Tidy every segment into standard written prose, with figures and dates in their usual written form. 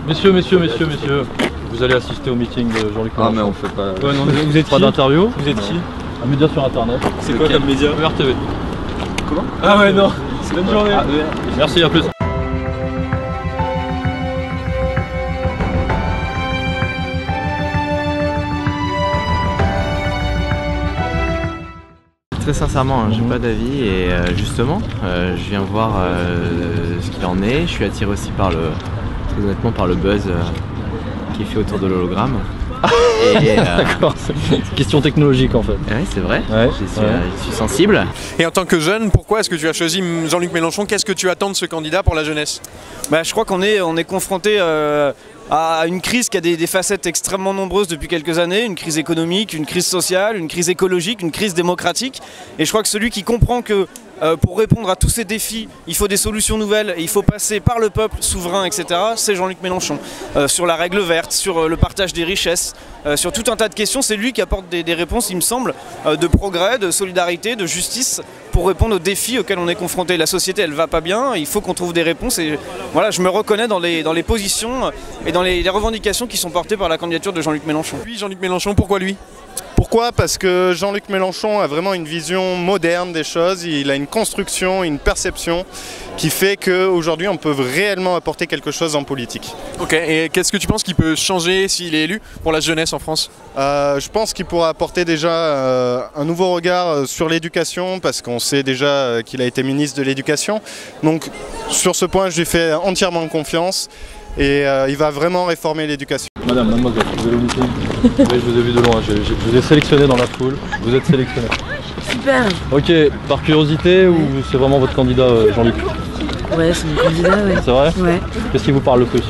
Messieurs, vous allez assister au meeting de Jean-Luc Mélenchon. Ah mais on fait pas... Ouais, non, vous êtes pas d'interview. Vous êtes qui? Un média sur internet. C'est quoi comme média? ERTV. Comment? Ah ouais non, c'est bonne journée. Merci, à plus. Très sincèrement, j'ai pas d'avis et justement, je viens voir ce qu'il en est. Je suis attiré aussi très honnêtement par le buzz qui est fait autour de l'hologramme. D'accord, c'est une question technologique en fait. Ouais, c'est vrai, Ouais, je suis sensible. Et en tant que jeune, pourquoi est-ce que tu as choisi Jean-Luc Mélenchon? Qu'est-ce que tu attends de ce candidat pour la jeunesse? Je crois qu'on est confronté à une crise qui a des facettes extrêmement nombreuses depuis quelques années, une crise économique, une crise sociale, une crise écologique, une crise démocratique. Et je crois que celui qui comprend que pour répondre à tous ces défis, il faut des solutions nouvelles et il faut passer par le peuple souverain, etc., c'est Jean-Luc Mélenchon. Sur la règle verte, sur le partage des richesses, sur tout un tas de questions, c'est lui qui apporte des réponses, il me semble, de progrès, de solidarité, de justice, pour répondre aux défis auxquels on est confronté. La société, elle va pas bien, il faut qu'on trouve des réponses et voilà, je me reconnais dans les positions et dans les revendications qui sont portées par la candidature de Jean-Luc Mélenchon. Lui, Jean-Luc Mélenchon, pourquoi lui? Pourquoi? Parce que Jean-Luc Mélenchon a vraiment une vision moderne des choses, il a une construction, une perception qui fait qu'aujourd'hui on peut réellement apporter quelque chose en politique. Ok, et qu'est-ce que tu penses qu'il peut changer s'il est élu pour la jeunesse en France? Je pense qu'il pourra apporter déjà un nouveau regard sur l'éducation, parce qu'on sait déjà qu'il a été ministre de l'éducation. Donc sur ce point, je lui fais entièrement confiance et il va vraiment réformer l'éducation. Madame, mademoiselle, vous allez au meeting. Oui, je vous ai vu de loin, je vous ai sélectionné dans la foule. Vous êtes sélectionné. Super. Ok, par curiosité ou c'est vraiment votre candidat Jean-Luc? Ouais, c'est mon candidat, ouais. C'est vrai? Ouais. Qu'est-ce qui vous parle le plus?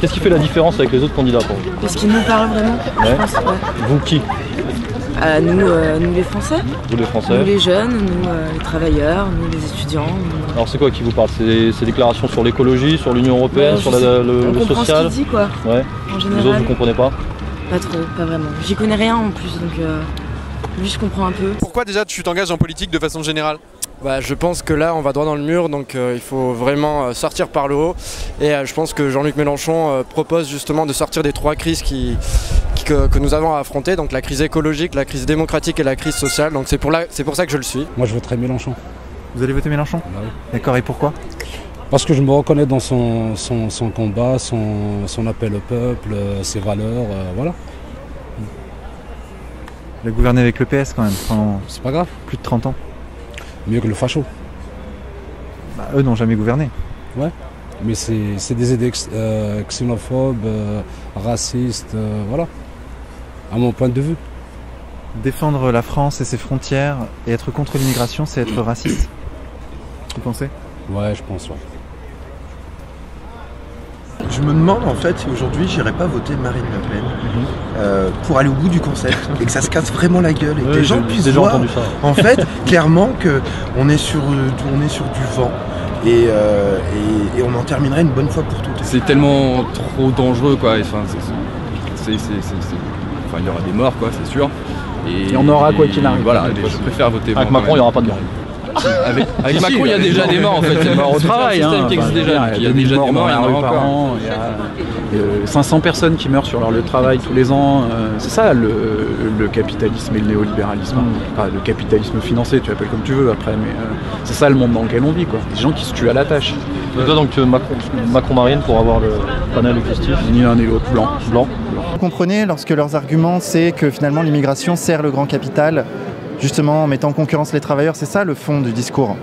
Qu'est-ce qui fait la différence avec les autres candidats pour vous? Qu'est-ce qui nous parle vraiment? Ouais. Je pense, ouais. Vous qui? Nous les Français. Vous les Français? Nous les jeunes, nous les travailleurs, nous les étudiants. Nous... Alors c'est quoi qui vous parle? C'est ces déclarations sur l'écologie, sur l'Union Européenne, sur le on comprend social? ce qu'il dit, quoi. Ouais. En général. Vous autres, vous comprenez pas? Pas trop, pas vraiment. J'y connais rien en plus, donc lui je comprends un peu. Pourquoi déjà tu t'engages en politique de façon générale? Je pense que là on va droit dans le mur, donc il faut vraiment sortir par le haut. Et je pense que Jean-Luc Mélenchon propose justement de sortir des trois crises que nous avons à affronter, donc la crise écologique, la crise démocratique et la crise sociale. Donc c'est pour ça que je le suis. Moi je voterai Mélenchon. Vous allez voter Mélenchon? Bah oui. D'accord, et pourquoi? Parce que je me reconnais dans son combat, son appel au peuple, ses valeurs, voilà. Il a gouverné avec le PS quand même pendant C'est pas grave. plus de 30 ans. Mieux que le facho. Bah, eux n'ont jamais gouverné. Ouais. Mais c'est des idées xénophobes, racistes, voilà. À mon point de vue. Défendre la France et ses frontières et être contre l'immigration, c'est être raciste. Vous pensez? Ouais, je pense, ouais. Je me demande en fait si aujourd'hui j'irai pas voter Marine Le Pen pour aller au bout du concept et que ça se casse vraiment la gueule et que les gens puissent voir en fait clairement qu'on est sur du vent et on en terminerait une bonne fois pour toutes. C'est tellement trop dangereux quoi, enfin, enfin il y aura des morts quoi, c'est sûr. Et on aura quoi qu'il arrive. Voilà, je préfère voter. Avec Macron, il n'y aura pas de mort. Avec Macron, il y a déjà des morts en fait. C'est mort au travail. C'est un système qui existe déjà. Il y a déjà des morts, il y en aura encore. Il y a 500 personnes qui meurent sur leur lieu de travail tous les ans. C'est ça le capitalisme et le néolibéralisme. Enfin, le capitalisme financé, tu l'appelles comme tu veux après, mais c'est ça le monde dans lequel on vit, quoi. Des gens qui se tuent à la tâche. Toi donc Macron-Marine pour avoir le panel exhaustif? Ni l'un ni l'autre, blanc. Vous comprenez lorsque leurs arguments c'est que finalement l'immigration sert le grand capital, justement en mettant en concurrence les travailleurs, c'est ça le fond du discours.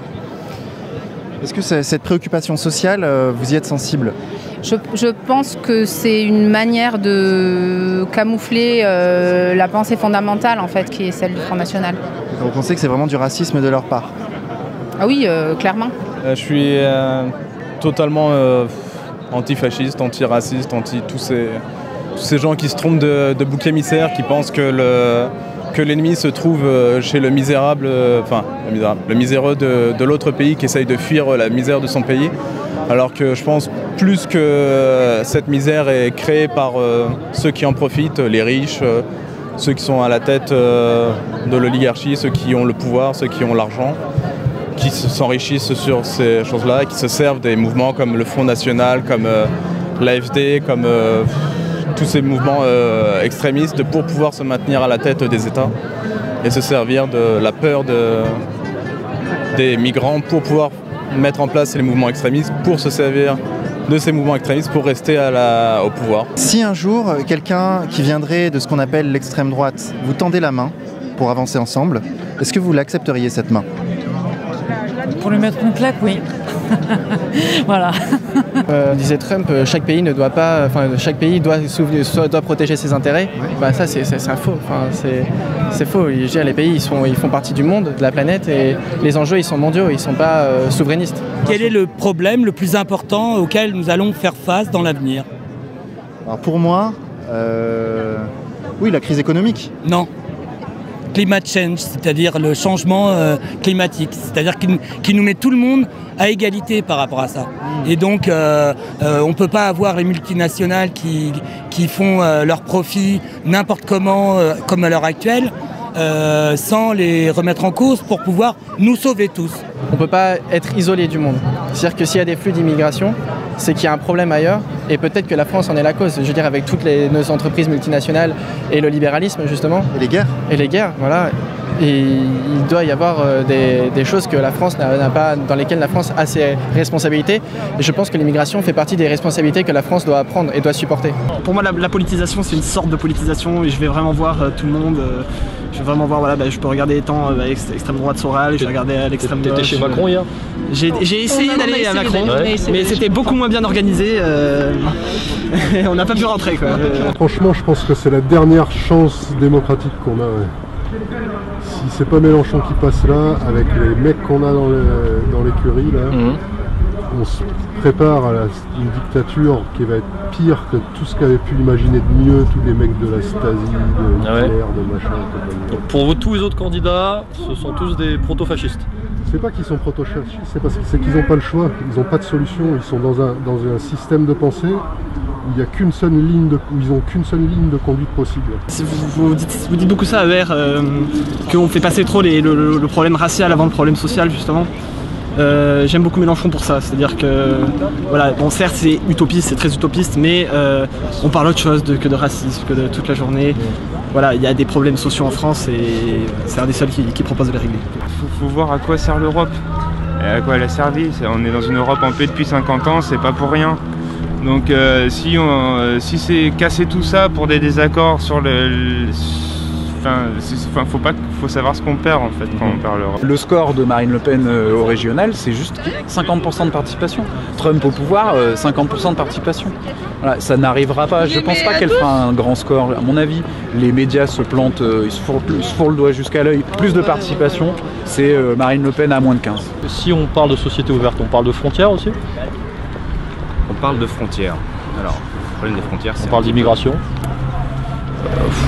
Est-ce que cette préoccupation sociale, vous y êtes sensible? Je pense que c'est une manière de camoufler la pensée fondamentale en fait, qui est celle du Front National. Vous pensez que c'est vraiment du racisme de leur part? Ah oui, clairement. Je suis totalement antifasciste, antiraciste, tous ces gens qui se trompent de bouc émissaire, qui pensent que l'ennemi se trouve chez le misérable, le miséreux de l'autre pays qui essaye de fuir la misère de son pays. Alors que je pense plus que cette misère est créée par ceux qui en profitent, les riches, ceux qui sont à la tête de l'oligarchie, ceux qui ont le pouvoir, ceux qui ont l'argent, qui s'enrichissent sur ces choses-là, qui se servent des mouvements comme le Front National, comme l'AfD, comme tous ces mouvements extrémistes pour pouvoir se maintenir à la tête des États et se servir de la peur des migrants pour pouvoir mettre en place les mouvements extrémistes, pour se servir de ces mouvements extrémistes pour rester au pouvoir. Si un jour, quelqu'un qui viendrait de ce qu'on appelle l'extrême droite vous tendait la main pour avancer ensemble, est-ce que vous l'accepteriez cette main? Pour lui mettre une claque, oui. Voilà. Disait Trump, chaque pays doit protéger ses intérêts. Bah ça c'est faux. Enfin, c'est faux. Je veux dire, les pays ils font partie du monde, de la planète, et les enjeux ils sont mondiaux, ils sont pas souverainistes. Quel est le problème le plus important auquel nous allons faire face dans l'avenir? Alors pour moi, oui, la crise économique. Non. Climate change, c'est-à-dire le changement climatique, c'est-à-dire qui nous met tout le monde à égalité par rapport à ça. Et donc on ne peut pas avoir les multinationales qui font leurs profits n'importe comment, comme à l'heure actuelle, sans les remettre en cause pour pouvoir nous sauver tous. On ne peut pas être isolé du monde. C'est-à-dire que s'il y a des flux d'immigration, c'est qu'il y a un problème ailleurs, et peut-être que la France en est la cause. Je veux dire, avec toutes nos entreprises multinationales et le libéralisme, justement. Et les guerres. Et les guerres, voilà. Et il doit y avoir des choses que la France n'a pas, dans lesquelles la France a ses responsabilités. Et je pense que l'immigration fait partie des responsabilités que la France doit prendre et doit supporter. Pour moi, la politisation, c'est une sorte de politisation, et je vais vraiment voir tout le monde. Je vais vraiment voir, voilà, je peux regarder tant extrême droite Soral, je vais regarder à l'extrême gauche. T'étais chez Macron hier? J'ai essayé d'aller à Macron, mais c'était beaucoup moins bien organisé. Et on n'a pas pu rentrer, quoi. Franchement, je pense que c'est la dernière chance démocratique qu'on a. Ouais. Si c'est pas Mélenchon qui passe là, avec les mecs qu'on a dans l'écurie là, on se prépare à une dictature qui va être pire que tout ce qu'avaient pu imaginer de mieux tous les mecs de la Stasi, de Hitler, de machin. Donc pour vous, tous les autres candidats, ce sont tous des proto-fascistes? C'est pas qu'ils sont proto-fascistes, c'est qu'ils n'ont pas le choix, ils n'ont pas de solution, ils sont dans un système de pensée où il n'y a qu'une seule ligne ils n'ont qu'une seule ligne de conduite possible. Vous dites beaucoup ça à ER, qu'on fait passer trop le problème racial avant le problème social, justement. J'aime beaucoup Mélenchon pour ça, c'est-à-dire que, voilà, bon, certes c'est utopiste, c'est très utopiste, mais on parle autre chose que de racisme, que de toute la journée. Voilà, il y a des problèmes sociaux en France et c'est un des seuls qui propose de les régler. Faut voir à quoi sert l'Europe et à quoi elle a servi. On est dans une Europe en paix depuis 50 ans, c'est pas pour rien. Donc si c'est casser tout ça pour des désaccords sur faut savoir ce qu'on perd en fait quand on perd l'Europe. Le score de Marine Le Pen au régional, c'est juste 50% de participation. Trump au pouvoir, 50% de participation. Voilà, ça n'arrivera pas. Je pense pas qu'elle fera un grand score. À mon avis, les médias se plantent, ils se fourrent le doigt jusqu'à l'œil. Plus de participation, c'est Marine Le Pen à moins de 15. Si on parle de société ouverte, on parle de frontières aussi? On parle de frontières. Alors, le problème des frontières, c'est... On parle d'immigration?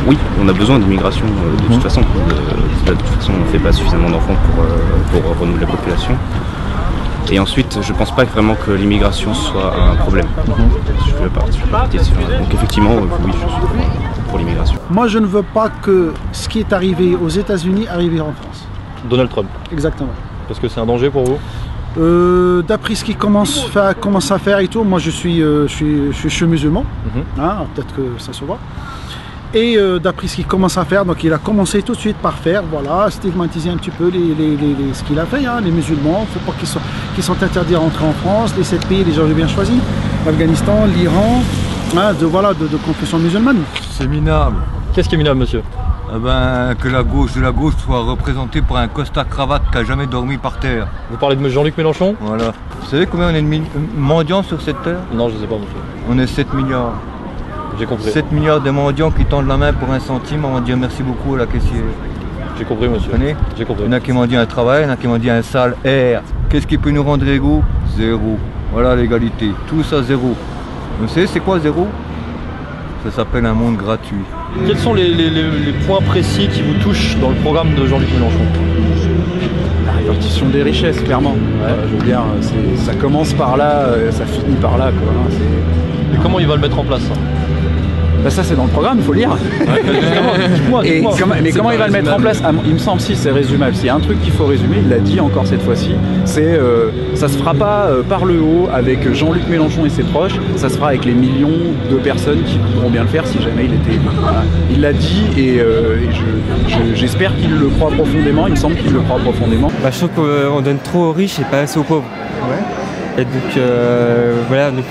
Oui, on a besoin d'immigration de toute façon. De toute façon, on ne fait pas suffisamment d'enfants pour renouveler la population. Et ensuite, je ne pense pas vraiment que l'immigration soit un problème. Je fais partie de ce genre. Donc effectivement, oui, je suis pour l'immigration. Moi, je ne veux pas que ce qui est arrivé aux États-Unis arrive en France. Donald Trump. Exactement. Parce que c'est un danger pour vous? D'après ce qu'il commence à faire et tout, moi je suis musulman, peut-être que ça se voit. Et d'après ce qu'il commence à faire, donc il a commencé tout de suite par faire, voilà, stigmatiser un petit peu ce qu'il a fait, les musulmans. Il ne faut pas qu'ils sont interdits à rentrer en France. Les 7 pays, déjà j'ai bien choisi, l'Afghanistan, l'Iran, de confession musulmane. C'est minable. Qu'est-ce qui est minable, monsieur? Que la gauche de la gauche soit représentée par un costard-cravate qui n'a jamais dormi par terre. Vous parlez de Jean-Luc Mélenchon? Voilà. Vous savez combien on est de mendiants sur cette terre? Non, je ne sais pas, monsieur. On est 7 milliards. J'ai compris. 7 milliards de mendiants qui tendent la main pour un centime avant de dire merci beaucoup à la caissière. J'ai compris, monsieur. Vous comprenez? J'ai compris. Il y en a qui mendient un travail, il y en a qui mendient un sale air. Qu'est-ce qui peut nous rendre égaux? Zéro. Voilà l'égalité. Tout ça, zéro. Vous savez, c'est quoi zéro? Ça s'appelle un monde gratuit. Quels sont les points précis qui vous touchent dans le programme de Jean-Luc Mélenchon? La répartition des richesses, clairement. Ouais, je veux dire, ça commence par là, ça finit par là, quoi. Et comment il va le mettre en place, ça? Bah ça c'est dans le programme, il faut lire. Mais comment il va le mettre en place? Il me semble, si c'est résumable, s'il y a un truc qu'il faut résumer, il l'a dit encore cette fois-ci, c'est ça se fera pas par le haut avec Jean-Luc Mélenchon et ses proches, ça se fera avec les millions de personnes qui pourront bien le faire si jamais il était élu. Voilà. Il l'a dit et j'espère qu'il le croit profondément, il me semble qu'il le croit profondément. Bah, je trouve qu'on donne trop aux riches et pas assez aux pauvres. Ouais. Et donc voilà, donc,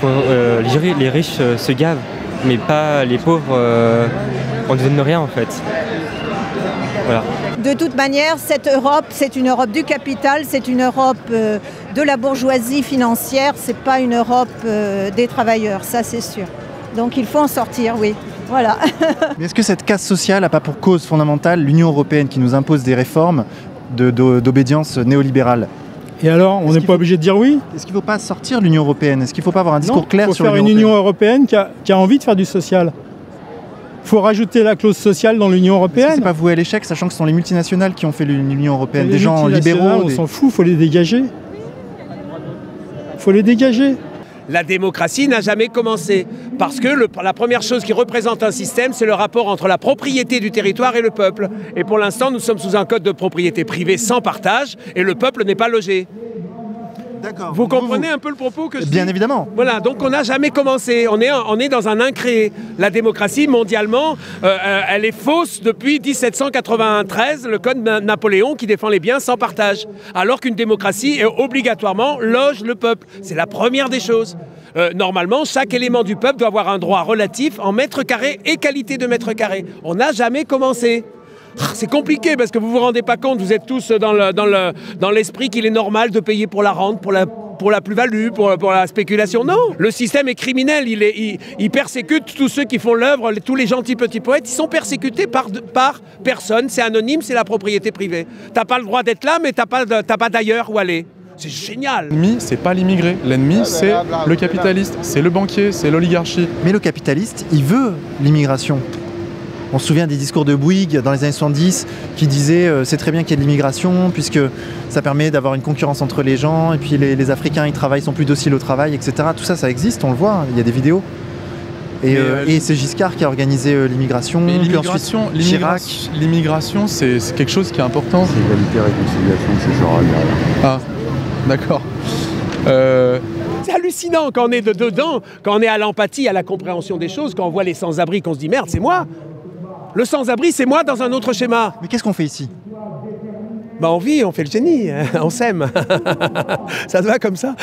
les riches se gavent, mais pas les pauvres, on ne donne rien en fait. Voilà. De toute manière, cette Europe, c'est une Europe du capital, c'est une Europe de la bourgeoisie financière, c'est pas une Europe des travailleurs, ça c'est sûr. Donc il faut en sortir, oui. Voilà. Mais est-ce que cette casse sociale n'a pas pour cause fondamentale l'Union européenne qui nous impose des réformes d'obédience néolibérale? Et alors, on n'est pas obligé de dire oui? Est-ce qu'il ne faut pas sortir de l'Union européenne? Est-ce qu'il ne faut pas avoir un discours clair sur l'Union européenne? Il faut faire une Union européenne qui a envie de faire du social. Il faut rajouter la clause sociale dans l'Union européenne. C'est pas voué à l'échec, sachant que ce sont les multinationales qui ont fait l'Union européenne, des gens libéraux. On s'en fout, il faut les dégager. Il faut les dégager. La démocratie n'a jamais commencé, parce que la première chose qui représente un système, c'est le rapport entre la propriété du territoire et le peuple. Et pour l'instant, nous sommes sous un code de propriété privée sans partage, et le peuple n'est pas logé. Vous comprenez un peu le propos que je dis? Bien évidemment. Voilà, donc on n'a jamais commencé, on est dans un incréé. La démocratie, mondialement, elle est fausse depuis 1793, le code Napoléon qui défend les biens sans partage. Alors qu'une démocratie, obligatoirement, loge le peuple. C'est la première des choses. Normalement, chaque élément du peuple doit avoir un droit relatif en mètres carrés et qualité de mètres carrés. On n'a jamais commencé. C'est compliqué parce que vous vous rendez pas compte, vous êtes tous dans l'esprit qu'il est normal de payer pour la rente, pour la plus-value, pour la spéculation. Non, le système est criminel, il persécute tous ceux qui font l'œuvre, tous les gentils petits poètes, ils sont persécutés par personne, c'est anonyme, c'est la propriété privée. T'as pas le droit d'être là, mais t'as pas d'ailleurs où aller. C'est génial. L'ennemi, c'est pas l'immigré. L'ennemi, c'est le capitaliste, c'est le banquier, c'est l'oligarchie. Mais le capitaliste, il veut l'immigration. On se souvient des discours de Bouygues dans les années 70 qui disaient c'est très bien qu'il y ait de l'immigration puisque ça permet d'avoir une concurrence entre les gens et puis les Africains ils sont plus dociles au travail, etc. Tout ça, ça existe, on le voit, il y a des vidéos. Et c'est Giscard qui a organisé l'immigration. L'immigration, c'est quelque chose qui est important. C'est égalité, réconciliation, c'est genre derrière. Ah, d'accord. C'est hallucinant quand on est dedans, quand on est à l'empathie, à la compréhension des choses, quand on voit les sans-abri, qu'on se dit merde, c'est moi. Le sans-abri, c'est moi dans un autre schéma. Mais qu'est-ce qu'on fait ici? Bah on vit, on fait le génie, on s'aime. Ça te va comme ça?